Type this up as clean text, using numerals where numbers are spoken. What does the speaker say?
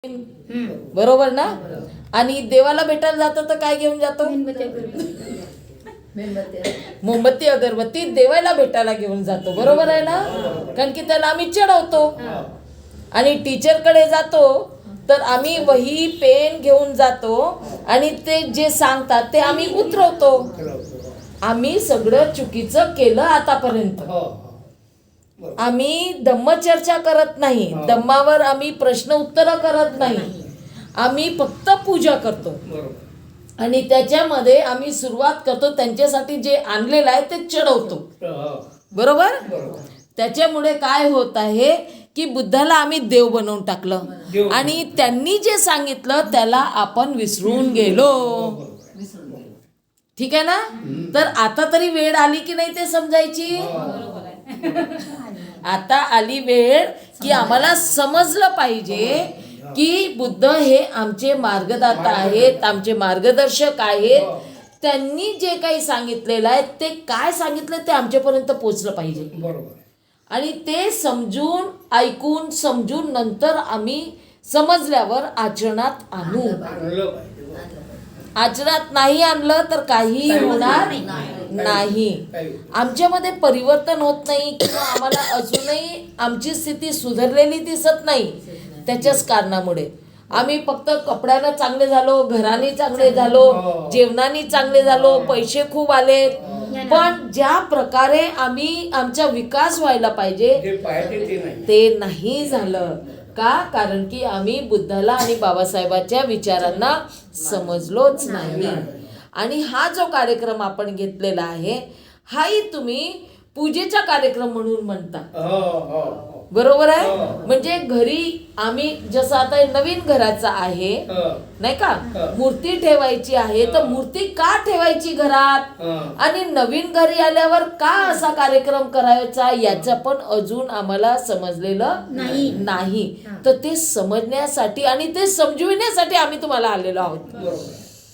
बरोबर ना. आणि देवाला भेटायला जातो तर काय घेऊन जातो? मोमबत्ती अगरबत्ती देवाला भेटायला घेऊन जातो. बरोबर आहे ना. कारण की त्याला आम्ही चढवतो. आणि टीचरकडे जातो तर आम्ही वही पेन घेऊन जातो आणि ते जे सांगतात ते आम्ही उतरवतो. आम्ही सगळं चुकीचं केलं आतापर्यंत. आम्ही धम्मचर्चा करत नाही, धम्मावर आम्ही प्रश्न उत्तर करत नाही, आम्ही फक्त पूजा करतो. आणि त्याच्यामध्ये आम्ही सुरुवात करतो त्यांच्यासाठी जे आणलेलं आहे ते चढवतो. बरोबर. त्याच्यामुळे काय होत आहे की बुद्धाला आम्ही देव बनवून टाकलं आणि त्यांनी जे सांगितलं त्याला आपण विसरून गेलो. ठीक आहे ना. तर आता तरी वेळ आली की नाही ते समजायची. आता आली वेळ की आम्हाला समजलं पाहिजे की बुद्ध हे आमचे मार्गदाता आहेत, आमचे मार्गदर्शक आहेत. त्यांनी जे काही सांगितलेलं आहे ते काय सांगितलं ते आमच्यापर्यंत पोचलं पाहिजे. आणि ते समजून ऐकून समजून नंतर आम्ही समजल्यावर आचरणात आणू. आचरणात नाही आणलं तर काही होणार नाही. आमच्यामध्ये परिवर्तन होत नाही किंवा आम्हाला अजूनही आमची स्थिती सुधारलेली दिसत नाही. त्याच्याच कारणामुळे आम्ही फक्त कपड्यानं चांगले झालो, घराने चांगले झालो, जेवणाने चांगले झालो, पैसे खूप आले, पण ज्या प्रकारे आम्ही आमचा विकास व्हायला पाहिजे ते नाही झालं. का? कारण की आम्ही बुद्धाला आणि बाबासाहेबांच्या विचारांना समजलोच नाही. आणि हा जो कार्यक्रम आपण घेतलेला आहे हाही तुम्ही पूजेचा कार्यक्रम म्हणून म्हणता. बरोबर आहे. म्हणजे घरी आम्ही जसं आता नवीन घराचं आहे नाही का, मूर्ती ठेवायची आहे तर मूर्ती का ठेवायची घरात आणि नवीन घरी आल्यावर का असा कार्यक्रम करायचा याचं पण अजून आम्हाला समजलेलं नाही. तर ते समजण्यासाठी आणि ते समजविण्यासाठी आम्ही तुम्हाला आलेलो आहोत.